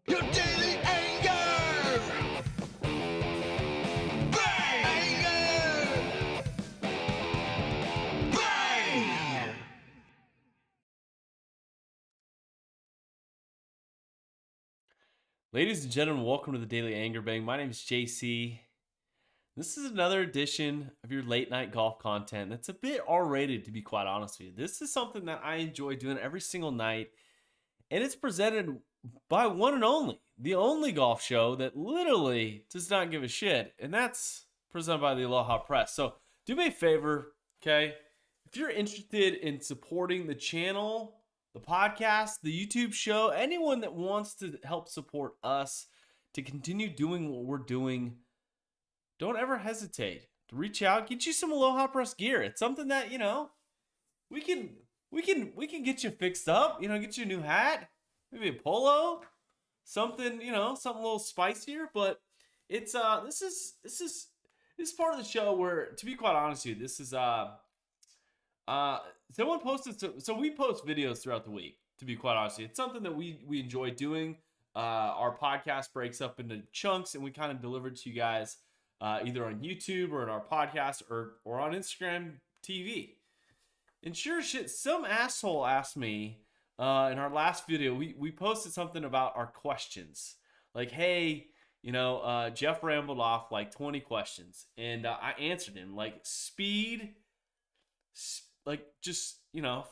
Your daily anger! Bang! Anger! Bang! Ladies and gentlemen, welcome to the Daily Anger Bang. My name is JC. This is another edition of your late night golf content that's a bit R-rated, to be quite honest with you. This is something that I enjoy doing every single night, and it's presented by one and only, the only golf show that literally does not give a shit, and that's presented by the ALOHA Press. So do me a favor, okay? If you're interested in supporting the channel, the podcast, the YouTube show, anyone that wants to help support us to continue doing what we're doing, don't ever hesitate to reach out, get you some ALOHA Press gear. It's something that, we can get you fixed up, get you a new hat, maybe a polo, something, something a little spicier, but it's this is part of the show where, to be quite honest with you, this is someone posted, so we post videos throughout the week, to be quite honest with you. It's something that we enjoy doing. Our podcast breaks up into chunks and we kind of deliver it to you guys either on YouTube or in our podcast or on Instagram TV. And sure shit, some asshole asked me in our last video, we posted something about our questions. Like, hey, Jeff rambled off like 20 questions and I answered him like just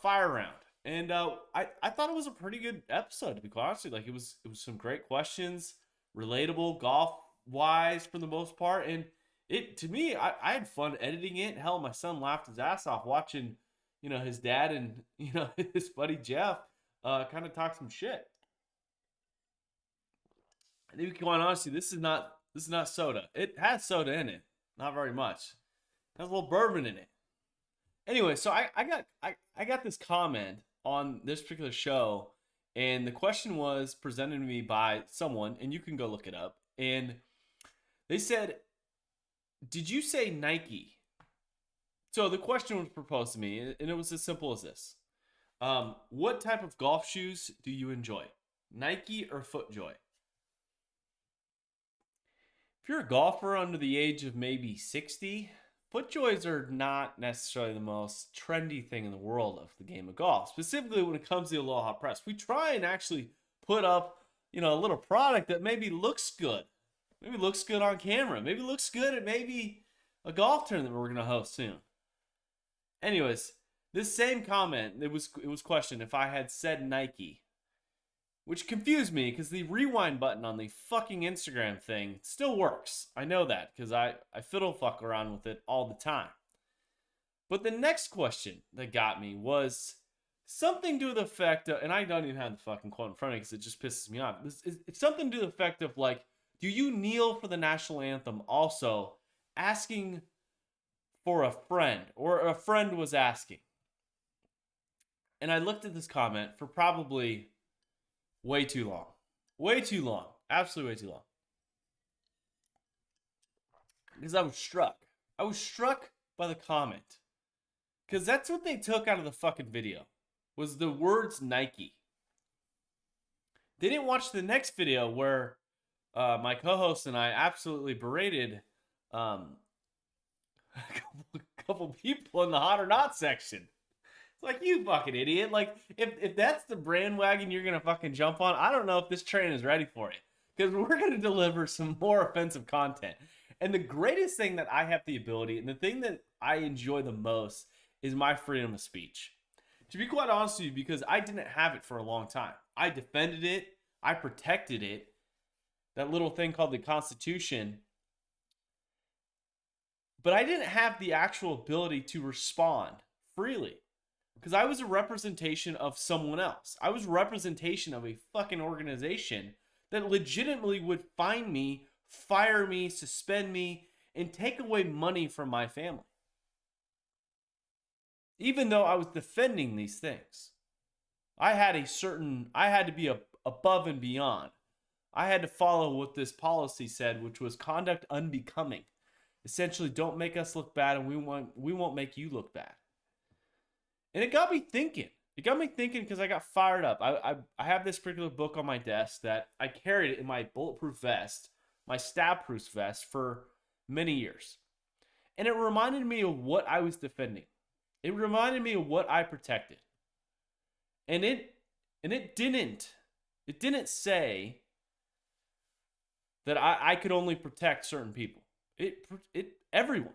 fire round. And I thought it was a pretty good episode, to be quite honest with you. Like it was some great questions, relatable golf wise for the most part, and it, to me, I had fun editing it. Hell, my son laughed his ass off watching his dad and his buddy Jeff kind of talk some shit. And to be quite honest with you, this is not soda. It has soda in it, not very much. It has a little bourbon in it. Anyway, so I got this comment on this particular show, and the question was presented to me by someone, and you can go look it up. And they said, "Did you say Nike?" So the question was proposed to me, and it was as simple as this: what type of golf shoes do you enjoy, Nike or FootJoy? If you're a golfer under the age of maybe 60, FootJoys are not necessarily the most trendy thing in the world of the game of golf, specifically when it comes to the ALOHA Press. We try and actually put up, a little product that maybe looks good. Maybe looks good on camera. Maybe looks good at maybe a golf tournament we're going to host soon. Anyways, this same comment, it was questioned if I had said Nike, which confused me because the rewind button on the fucking Instagram thing still works. I know that because I fiddle fuck around with it all the time. But the next question that got me was something to the effect of, and I don't even have the fucking quote in front of me because it just pisses me off. It's something to the effect of like, do you kneel for the national anthem? Also asking for a friend, or a friend was asking. And I looked at this comment for probably way too long. Way too long. Absolutely way too long. Because I was struck. I was struck by the comment. Because that's what they took out of the fucking video. Was the words Nike. They didn't watch the next video where my co-host and I absolutely berated a couple people in the hot or not section. Like, you fucking idiot. Like, if that's the bandwagon you're going to fucking jump on, I don't know if this train is ready for it. Because we're going to deliver some more offensive content. And the greatest thing that I have the ability, and the thing that I enjoy the most, is my freedom of speech. To be quite honest with you, because I didn't have it for a long time. I defended it. I protected it. That little thing called the Constitution. But I didn't have the actual ability to respond freely. Because I was a representation of someone else. I was a representation of a fucking organization that legitimately would find me, fire me, suspend me, and take away money from my family. Even though I was defending these things. I had to be above and beyond. I had to follow what this policy said, which was conduct unbecoming. Essentially, don't make us look bad, and we won't make you look bad. And it got me thinking. It got me thinking because I got fired up. I have this particular book on my desk that I carried it in my bulletproof vest, my stab-proof vest, for many years. And it reminded me of what I was defending. It reminded me of what I protected. And it didn't say that I could only protect certain people. It everyone.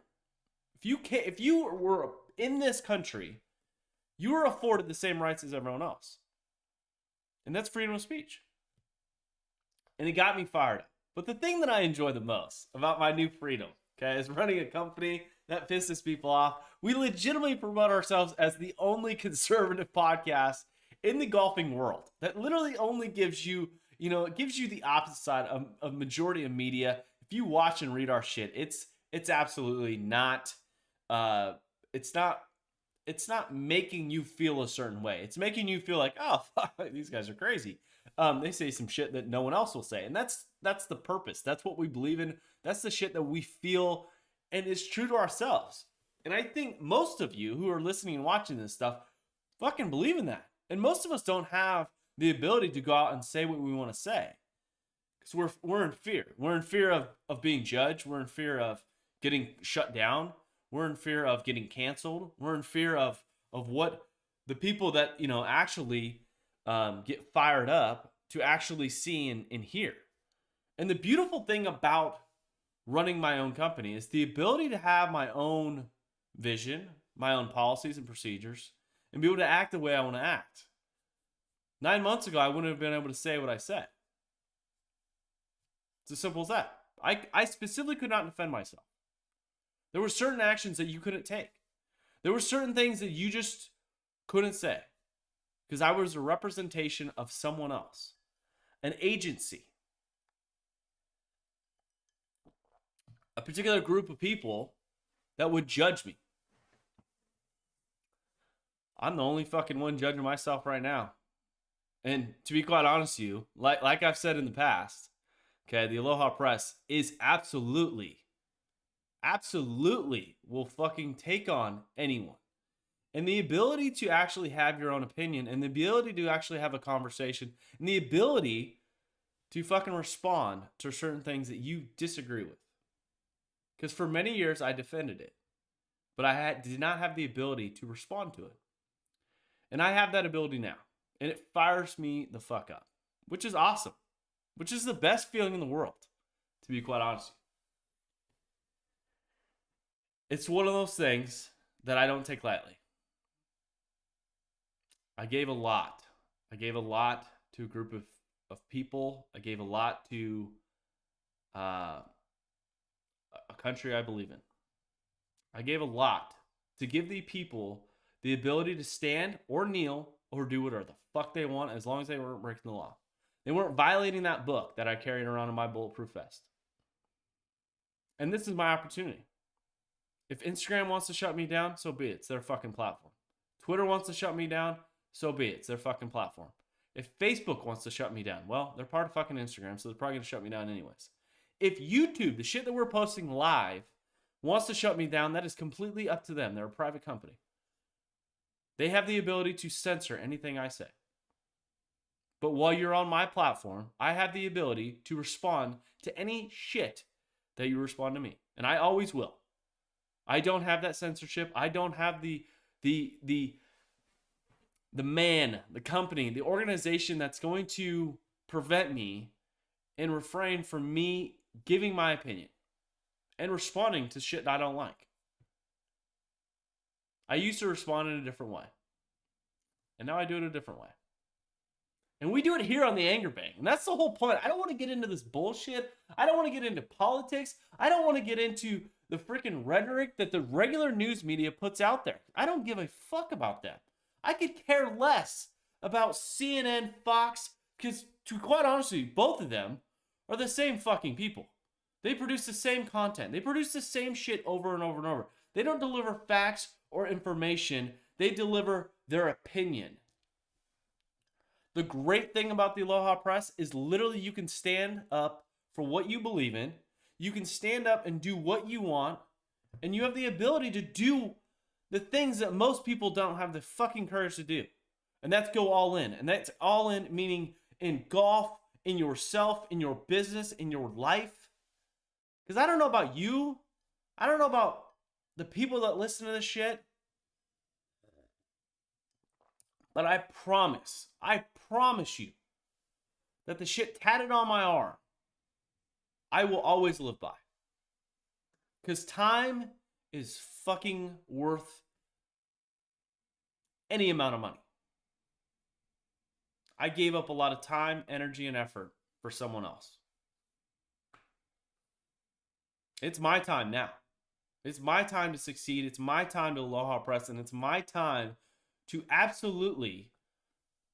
If you were in this country, you are afforded the same rights as everyone else. And that's freedom of speech. And it got me fired up. But the thing that I enjoy the most about my new freedom, okay, is running a company that pisses people off. We legitimately promote ourselves as the only conservative podcast in the golfing world that literally only gives you, it gives you the opposite side of majority of media. If you watch and read our shit, it's absolutely not, it's not making you feel a certain way. It's making you feel like, oh, fuck, these guys are crazy. They say some shit that no one else will say. And that's the purpose. That's what we believe in. That's the shit that we feel and is true to ourselves. And I think most of you who are listening and watching this stuff fucking believe in that. And most of us don't have the ability to go out and say what we want to say. Because we're in fear. We're in fear of being judged. We're in fear of getting shut down. We're in fear of getting canceled. We're in fear of what the people that, actually get fired up to actually see and hear. And the beautiful thing about running my own company is the ability to have my own vision, my own policies and procedures, and be able to act the way I want to act. 9 months ago, I wouldn't have been able to say what I said. It's as simple as that. I specifically could not defend myself. There were certain actions that you couldn't take. There were certain things that you just couldn't say because I was a representation of someone else, an agency, a particular group of people that would judge me. I'm the only fucking one judging myself right now. And to be quite honest with you, like I've said in the past, okay, the Aloha Press is absolutely will fucking take on anyone. And the ability to actually have your own opinion and the ability to actually have a conversation and the ability to fucking respond to certain things that you disagree with. Because for many years I defended it, but did not have the ability to respond to it. And I have that ability now. And it fires me the fuck up, which is awesome, which is the best feeling in the world, to be quite honest. It's one of those things that I don't take lightly. I gave a lot. I gave a lot to a group of people. I gave a lot to a country I believe in. I gave a lot to give the people the ability to stand or kneel or do whatever the fuck they want as long as they weren't breaking the law. They weren't violating that book that I carried around in my bulletproof vest. And this is my opportunity. If Instagram wants to shut me down, so be it. It's their fucking platform. Twitter wants to shut me down, so be it. It's their fucking platform. If Facebook wants to shut me down, well, they're part of fucking Instagram, so they're probably going to shut me down anyways. If YouTube, the shit that we're posting live, wants to shut me down, that is completely up to them. They're a private company. They have the ability to censor anything I say. But while you're on my platform, I have the ability to respond to any shit that you respond to me. And I always will. I don't have that censorship. I don't have the man, the company, the organization that's going to prevent me and refrain from me giving my opinion and responding to shit that I don't like. I used to respond in a different way. And now I do it a different way. And we do it here on the Anger Bank. And that's the whole point. I don't want to get into this bullshit. I don't want to get into politics. I don't want to get into the freaking rhetoric that the regular news media puts out there. I don't give a fuck about that. I could care less about CNN, Fox, because to be quite honest with you, both of them are the same fucking people. They produce the same content. They produce the same shit over and over and over. They don't deliver facts or information. They deliver their opinion. The great thing about the Aloha Press is literally you can stand up for what you believe in. You can stand up and do what you want. And you have the ability to do the things that most people don't have the fucking courage to do. And that's go all in. And that's all in meaning in golf, in yourself, in your business, in your life. Because I don't know about you. I don't know about the people that listen to this shit. But I promise you that the shit tatted on my arm, I will always live by. Because time is fucking worth any amount of money. I gave up a lot of time, energy, and effort for someone else. It's my time now. It's my time to succeed. It's my time to Aloha Press, and it's my time to absolutely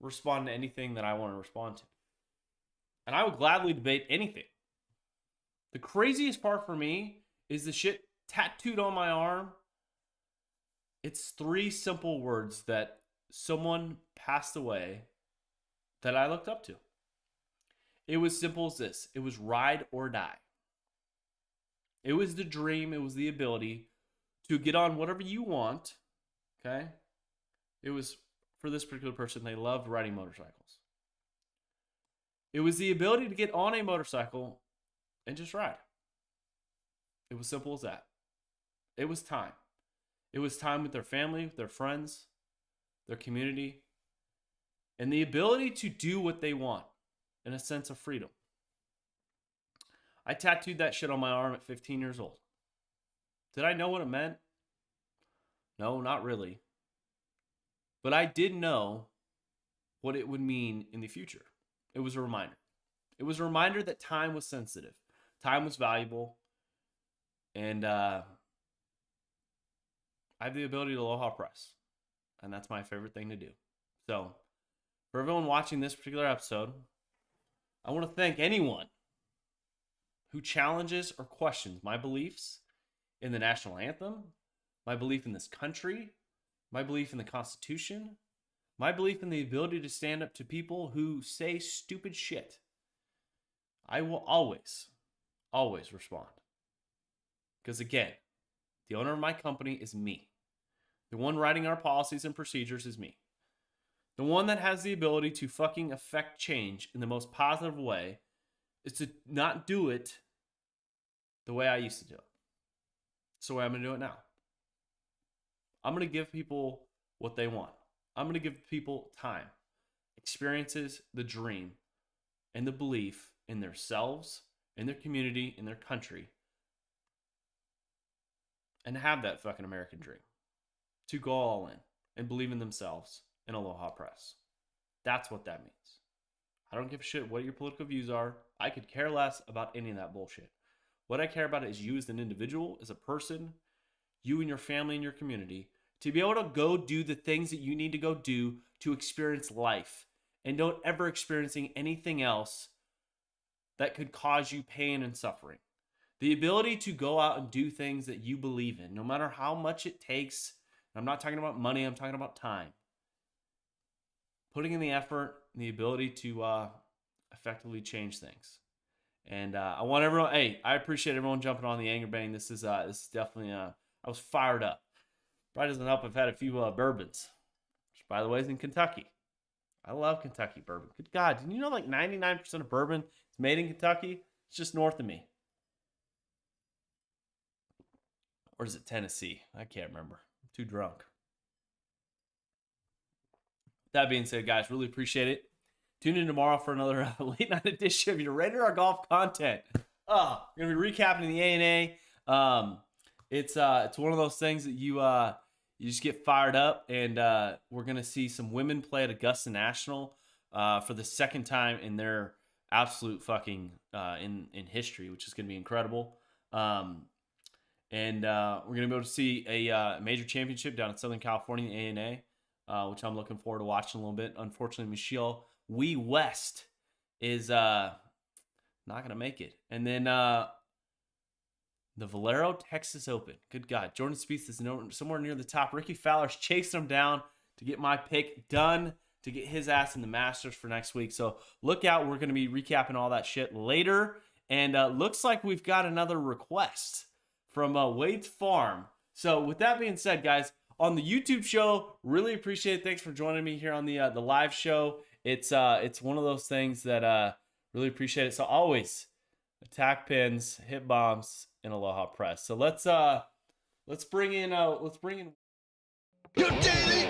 respond to anything that I want to respond to. And I would gladly debate anything. The craziest part for me is the shit tattooed on my arm. It's 3 simple words that someone passed away that I looked up to. It was simple as this. It was ride or die. It was the dream. It was the ability to get on whatever you want. Okay? It was, for this particular person, they loved riding motorcycles. It was the ability to get on a motorcycle and just ride. It was simple as that. It was time. It was time with their family, their friends, their community, and the ability to do what they want in a sense of freedom. I tattooed that shit on my arm at 15 years old. Did I know what it meant? No, not really. But I did know what it would mean in the future. It was a reminder. It was a reminder that time was sensitive. Time was valuable. And I have the ability to Aloha Press. And that's my favorite thing to do. So, for everyone watching this particular episode, I want to thank anyone who challenges or questions my beliefs in the national anthem, my belief in this country, my belief in the Constitution, my belief in the ability to stand up to people who say stupid shit. I will always respond. Because again, the owner of my company is me. The one writing our policies and procedures is me. The one that has the ability to fucking affect change in the most positive way is to not do it the way I used to do it. It's the way I'm going to do it now. I'm going to give people what they want. I'm going to give people time, experiences, the dream, and the belief in themselves, in their community, in their country, and have that fucking American dream. To go all in and believe in themselves in Aloha Press. That's what that means. I don't give a shit what your political views are. I could care less about any of that bullshit. What I care about is you as an individual, as a person, you and your family and your community, to be able to go do the things that you need to go do to experience life. And don't ever experiencing anything else that could cause you pain and suffering. The ability to go out and do things that you believe in, no matter how much it takes. I'm not talking about money, I'm talking about time. Putting in the effort and the ability to effectively change things. And I want everyone, hey, I appreciate everyone jumping on the anger bang. This is definitely, I was fired up. Probably doesn't help I've had a few bourbons, which by the way is in Kentucky. I love Kentucky bourbon. Good God, did you know like 99% of bourbon is made in Kentucky? It's just north of me. Or is it Tennessee? I can't remember. I'm too drunk. That being said, guys, really appreciate it. Tune in tomorrow for another late night edition of your Radar Golf content. We're gonna be recapping the ANA. It's one of those things that you just get fired up, and we're gonna see some women play at Augusta National for the second time in their absolute fucking in history, which is gonna be incredible. And we're gonna be able to see a major championship down in Southern California, the ANA, which I'm looking forward to watching a little bit. Unfortunately, Michelle West is not gonna make it. And then the Valero Texas Open. Good God, Jordan Spieth is somewhere near the top. Ricky Fowler's chasing him down to get my pick done to get his ass in the Masters for next week. So look out. We're gonna be recapping all that shit later. And looks like we've got another request from Wade's Farm. So with that being said, guys, on the YouTube show. Really appreciate it. Thanks for joining me here on the live show. It's one of those things that really appreciate it. So always attack pins, hit bombs, and aloha press. So let's bring in Your daily